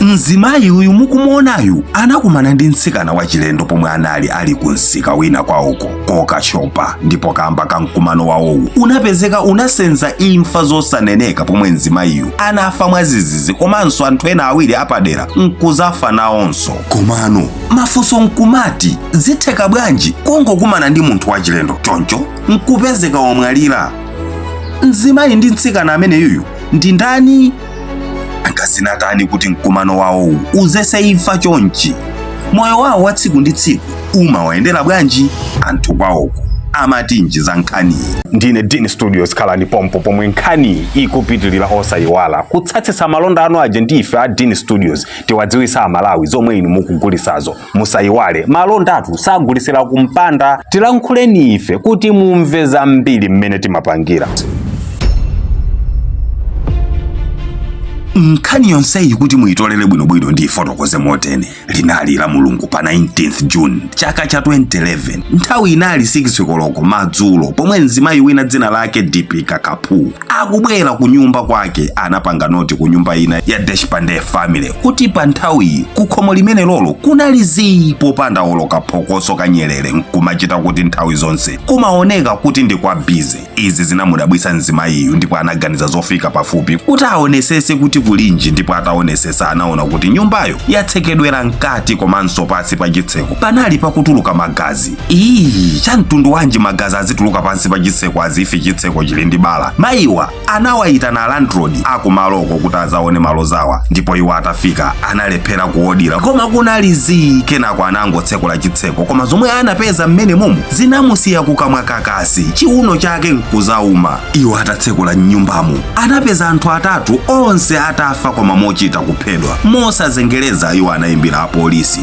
Mzimayi uyu mukumuonayu anakumana ndi mtsikana wachilendo pomwe anali ali kunsika wina kwawoko kokashopa, ndipo kamba kamkumano wawowu unapezeka unasenza imfa zosaneneka pomwe mzimayiyu anafa mwazizizi, komanso anthu ena awiri apadera nkuzafa nawonso. Komano mafunso nkumati zitheka bwanji kungokumana ndi munthu wachilendo choncho nkupezeka omwalira? Mzimayi ndi mtsikana ameneyuyu ndi ndani? Angazinatani kuti mkumano wawowu uzese imfa chonchi? Moyo wawo wa tsiku ndi tsiku umawayendera bwanji anthu kwawoko? Amatinji za nkhani. Ndine Dini Studios, khalani pompo pomwe nkhani ikupitilira osayiwala kutsatsisa malonda anu aja ndife a Dini Studios tiwadziwisa Amalawi zomwe inu mukugulisazo. Musayiwale malonda athu sagulisira kumpanda, tilankhuleni ife kuti mumve zambiri mmene timapangira. Nkhani yonseyi kuti muitolere bwinobwino ndi fotokoze motene. Linali la Mulungu pa 19th June chaka cha 2011. Nthawi inali 6 koloko madzulo pomwe mzimayi wina dzina lake Deepika Kapoor akubwera ku nyumba kwake. Anapanga noti ku nyumba ina ya Deshpande family kuti pa nthawi kukhomo limene lolo kunali zipo panda oloka phokoso kanyerere, nkumachita kuti nthawi zonse kumaoneka kuti ndi kwa busy. Izi zinamudabwisa mzimayiyu, ndipo anaganiza zofika pafupi kuti aonesese kuti kulinji, ndipo ataonesesa anaona kuti nyumbayo yatsekedwera nkati komanso pansi pa chitseko panali pakutuluka magazi. Cha mtundu wanji magazi azituluka pansi pa chitseko azifi chitseko chili ndi bala? Mayiwa anawayitana landlord akumaloko kuti azaone malo zawa, ndipo iwo atafika analephera kuodira koma kunali kenako anangotsekula chitseko, koma zomwe anapeza mmene momo zinamusiya kukamwa kakasi, chiuno chake nkuzauma. Iwo atatsekula nyumbamo anapeza anthu atatu onse atafa koma mochita kuphedwa. Mosazengereza iwo anayimbira apolisi.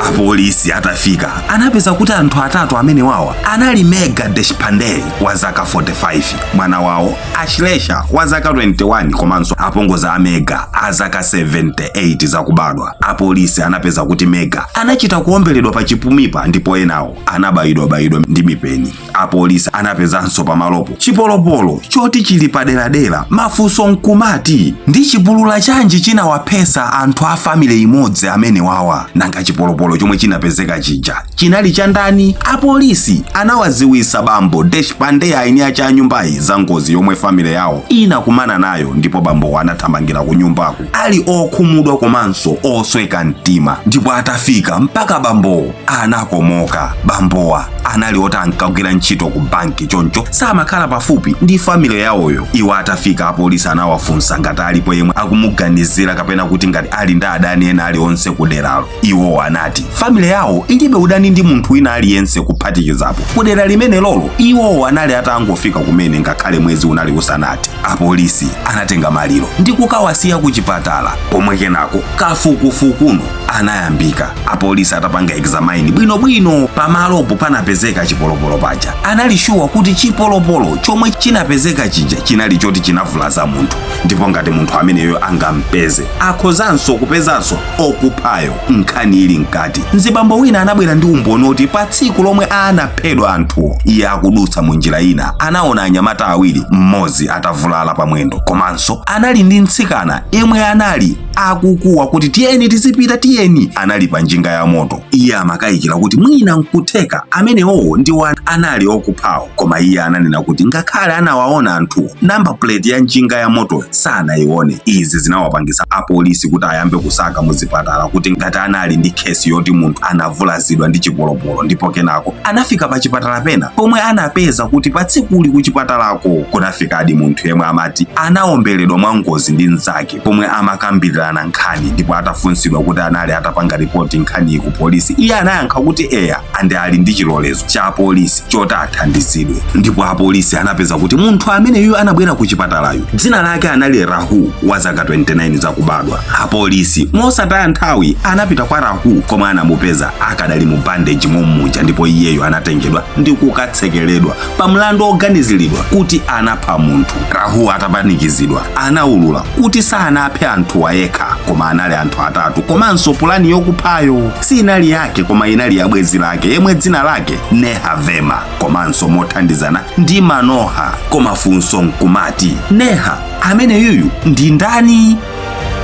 Apolisi atafika anapeza kuti anthu atatu amene wawa anali Megha Deshpande wa zaka 45, mwana wawo Ashlesha wa zaka 21, komanso apongozi a Megha a zaka 78 zakubadwa. Apolisi anapeza kuti Megha anachita kuombeledwa pa chipumipa, ndipo enawo anabayidwa ndi mipeni. Apolisi anapezanso pamalopo chipolopolo choti chili paderadera. Mafunso nkumati ndi chipulula chanji chinawapesa anthu a family imodzi amene wawa? Nanga chipolopolo chomwe chinapezeka chija chinali cha ndani? Apolisi anawaziwisa bambo Deshpande aini acha nyumbayi za ngozi yomwe family yawo inakumana nayo, ndipo bambo anathamangira ku nyumbako ali okhumudwa komanso osweka mtima. Ndipo atafika mpaka bambo anakomoka. Bambowa anali otankagwira ntchito ku banki, choncho samakhala pafupi ndi family yawoyo. Iwo atafika apolisi anawafunsa ngati alipo yemwe akumuganizira kapena kuti ngati ali ndi adani ena aliwonse kuderalo. Iwo anati family yawo ilibe udani ndi munthu wina aliyense kuphatikizapo kudera limene lolo. Iwo anali atangofika kumene ngakhale mwezi unali usanati. Apolisi anatenga maliro ndi kukawasiya ku chipatala, pomwe kenako kafukufukuno anayambika. Apolisi atapanga examine bwinobwino pamalopo panapezeka chipolopolo paja. Analishuwa kuti chipolopolo chomwe chinapezeka chija chinali choti chinavulaza munthu, ndipo ngati munthu ameneyo angampeze akhozanso kupezanso okuphayo nkhani ili nkati. Mzibambo wina anabwera ndi umboni oti pa tsiku lomwe anaphedwa anthuwo iye akudutsa mu njira ina anaona anyamata awiri, mmodzi atavulala pamwendo, komanso anali ndi mtsikana yemwe anali akukuwa kuti tiyeni tizipita tiyeni. Anali pa njinga ya moto. Iye amakayikira kuti mwina nkutheka amenewo ndiwo anali okuphawo, koma iye ananena kuti ngakhale anawaona anthuwo number plate ya njinga ya moto sanayione. Izi zinawapangisa apolisi kuti ayambe kusaka muzipatala kuti ngati anali ndi kesi yoti munthu anavulazidwa ndi chipolopolo. Ndipo kenako anafika pa chipatala pena pomwe anapeza kuti pa tsikuli ku chipatalako kunafikadi munthu yemwe amati anaombeledwa mwa ngozi ndi mnzake pomwe amakambirana nkhani. Ndipo atafunsidwa kuti anali atapanga ripoti nkhani ku polisi, iye anayankha kuti eya ande ali ndi chilolezo cha polisi choti athandizidwe. Ndipo apolisi anapeza kuti munthu ameneyo anabwera ku chipatalayo dzina lake anali Rahu wa zaka 29 zakubadwa. kubadwa. Apolisi mosataya nthawi anapita kwa Rahul komwe anamupeza akadali mu bandage mommuja, ndipo iyeyo anatengedwa ndi kukatsekeledwa pa mlandu oganiziridwa kuti anapha munthu. Rahul atapanikizidwa anaulula kuti sanaphe anthu yekha koma anali anthu atatu, komanso pulani yokuphayo sinali yake koma inali ya bwenzi lake yemwe dzina lake Neha Verma, komanso mothandizana ndi Manohar. Koma funso nkumati Neha amene yuyu ndi ndani?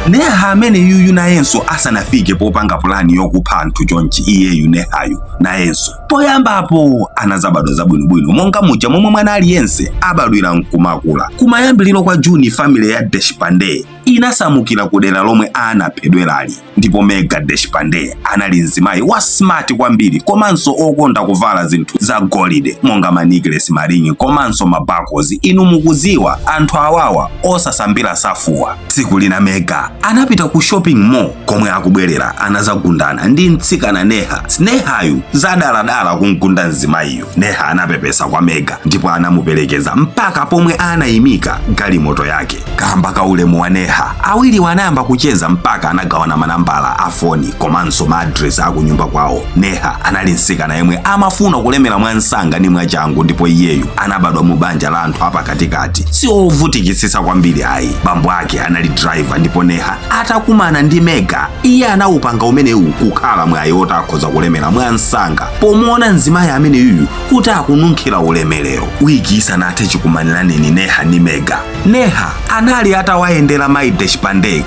Neha amene yuyu nayenso asanafike popanga pulani yokupha anthu chonchi, iyeyu Nehayu nayenso poyambapo anazabadwa zabwinobwino monga muja momwe mwana aliyense abadwira nkumakula. Kumayambiliro kwa Juni family ya Deshpande inasamukira kudera lomwe anaphedwerali, ndipo Megha Deshpande anali mzimayi wa smart kwambiri komanso okonda kuvala zinthu za golide monga manecklace maringi komanso mabakozi. Inu mukuziwa anthu awawa osasambira safuwa. Tsiku lina Megha anapita ku shopping mall, komwe akubwerera anazagundana ndi mtsikana Neha. Nehayu zadaladala kumgunda mzimayiyo. Neha anapepesa kwa Megha ndipo anamuperekeza mpaka pomwe anayimika galimoto yake. Kamba ka ulemu wa Neha, awiri wanayamba kucheza mpaka anagawana manambala a foni komanso maadresi akunyumba kwawo. Neha anali mtsikana yemwe amafuna kulemera mwansanga ndi mwachangu, ndipo iyeyu anabadwa mu banja la anthu apakatikati, si ovutikisisa kwambiri ayi. Bambo ake anali driver, ndipo Neha atakumana ndi Megha iye anawupanga umenewu kukhala mwayi oti akhoza kulemera mwansanga pomuona mzimayi amene yuyu kuti akununkhira ulemerero. Wiki isanathe chikumanirani Neha ndi Megha, Neha anali atawayendera mayi Deshpande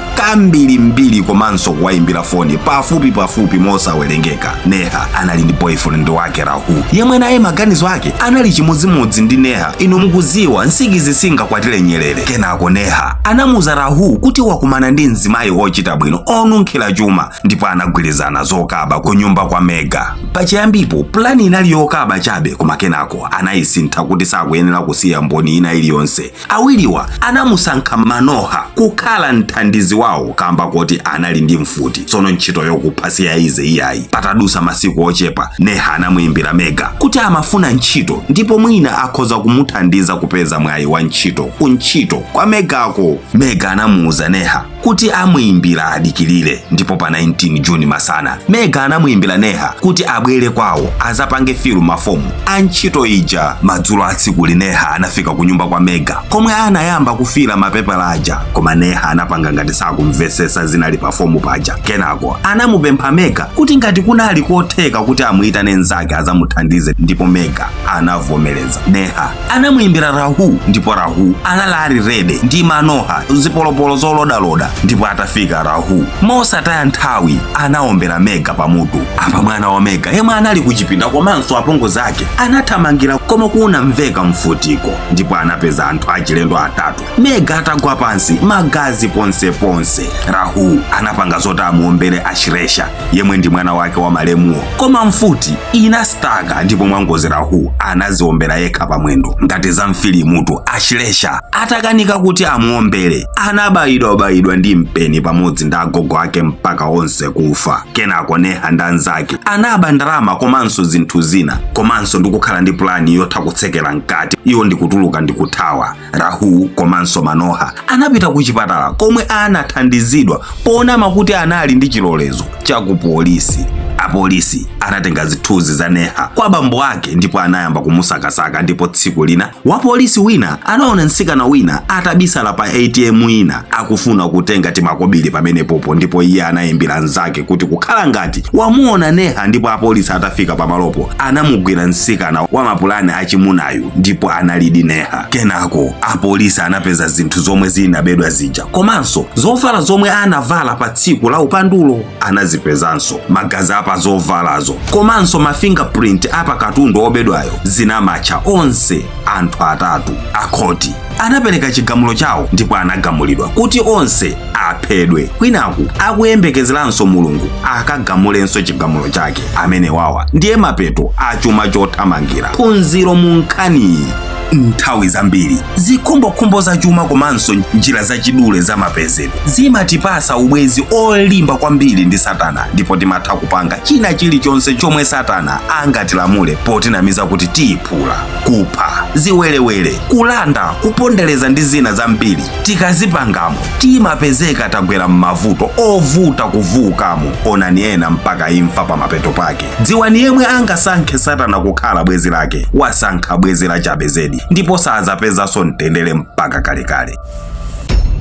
kambirimbiri komanso kuwayimbira foni pafupi mosawerengeka. Neha anali ndi boyfriend wake Rahul, yemwe naye maganizo ake anali chimodzimodzi ndi Neha. Inu mukuziwa nsikizi singakwatire nyerere. Kenako Neha anamuza Rahul kuti wakumana ndi mzimayi wochita bwino onunkhira chuma, ndipo anagwirizana zokaba ku nyumba kwa Megha. Pachiyambipo plani inali yokaba chabe, koma kenako anayisintha kuti sakuyenera kusiya mboni ina iliyonse. Awiriwa anamusankha Manohar kukhala mthandizi wawo kamba kuti anali ndi mfuti, tsono ntchito yokupha siyayize iyayi. Patadusa masiku ochepa Neha anamuyimbira Megha kuti amafuna ntchito ndipo mwina akhoza kumuthandiza kupeza mwayi wa ntchito kuntchito kwa Meghako. Megha anamuuza Neha kuti amuyimbira adikilire, ndipo pa 19 Juni masana Megha anamuyimbira Neha kuti abwere kwawo azapange filu mafomu a ntchito ija. Madzulo a tsiku li Neha anafika ku nyumba kwa Megha komwe anayamba kufira mapepala aja, koma Neha anapanga ngati sakumvesesa zinali pa fomu paja. Kenako anamupempha Megha kuti ngati kunali kotheka kuti amuyitane nzake azamuthandize, ndipo Megha anavomereza. Neha anamuyimbira Rahul, ndipo Rahul analali rede ndi Manohar zipolopolo zolodaloda, ndipo atafika Rahul mosataya nthawi anaombera Megha pamutu. Apa mwana wa Megha yemwe anali kuchipinda komanso apongozi ake anathamangira koma kunamveka mfutiko, ndipo anapeza anthu achilendo atatu. Megha atagwa pansi magazi ponseponse. Rahul anapanga zoti amuombere Ashlesha yemwe ndi mwana wake wa malemuwo, koma mfuti inastaka, ndipo mwangozi Rahul anaziombera yekha pamwendo ngati za mfilimutu. Ashlesha atakanika kuti amuombere anabayidwa ndi mpeni pamodzi ndi agogo ake mpaka onse kufa. Kenako Neha ndi anzake anaba ndalama komanso zinthu zina, komanso ndikukhala ndi plani yotha kutsekera mkati, iwo ndikutuluka ndikuthawa. Rahul komanso Manohar anapita ku chipatala komwe anathandizidwa poonama kuti anali ndi chilolezo cha ku polisi. Apolisi anatenga zithunzi za Neha kwa bambo ake ndipo anayamba kumusakasaka, ndipo tsiku lina wapolisi wina anaona mtsikana wina atabisala pa ATM ina akufuna kutenga timakobiri pamenepopo, ndipo iye anayimbira nzake kuti kukhala ngati wamuona Neha, ndipo apolisi atafika pamalopo anamugwira mtsikana wa mapulani achimunayu, ndipo analidi Neha. Kenako apolisi anapeza zinthu zomwe zinabedwa zija komanso zovala zomwe anavala pa tsiku la upandulo anazipezanso. Magazi apa zovalazo komanso ma fingerprint apa katundu obedwayo zinamacha onse anthu atatu. Akhoti anapereka chigamulo chawo ndipo anagamulidwa kuti onse aphedwe. Kwinaku akuyembekezeranso Mulungu akagamulenso chigamulo chake. Amene wawa ndiye mapeto a chuma chothamangira phunziro mu nkhaniyi. nthawi zambiri zikhumbokhumbo za chuma komanso njira zachidule za mapezero zimatipasa ubwezi olimba kwambiri ndi Satana, ndipo timatha kupanga china chilichonse chomwe Satana angatilamule potinamiza kuti tiyiphula, kupha, ziwelewele, kulanda, kupondereza ndi zina zambiri. Tikazipangamo timapezeka tagwera m'mavuto ovuta kuvukamo. Onani ena mpaka imfa pa mapeto pake. Dziwani yemwe angasankhe Satana kukhala bwezi lake wasankha bwezi la Jabezedi, ndipo sazapezanso mtendere mpaka kalekale.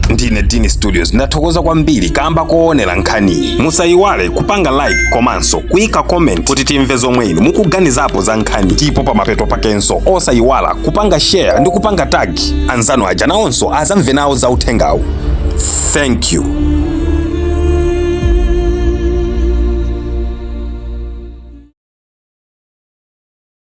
Ndine Dini Studios, ndathokoza kwambiri kamba koonera nkhani. Musayiwale kupanga like komanso kuyika comment kuti timve zomwe inu mukuganizapo za nkhani. Ndipo pa mapeto pakenso osayiwala kupanga share ndi kupanga tag anzanu aja nawonso azamve nawo za uthengawu. Thank you.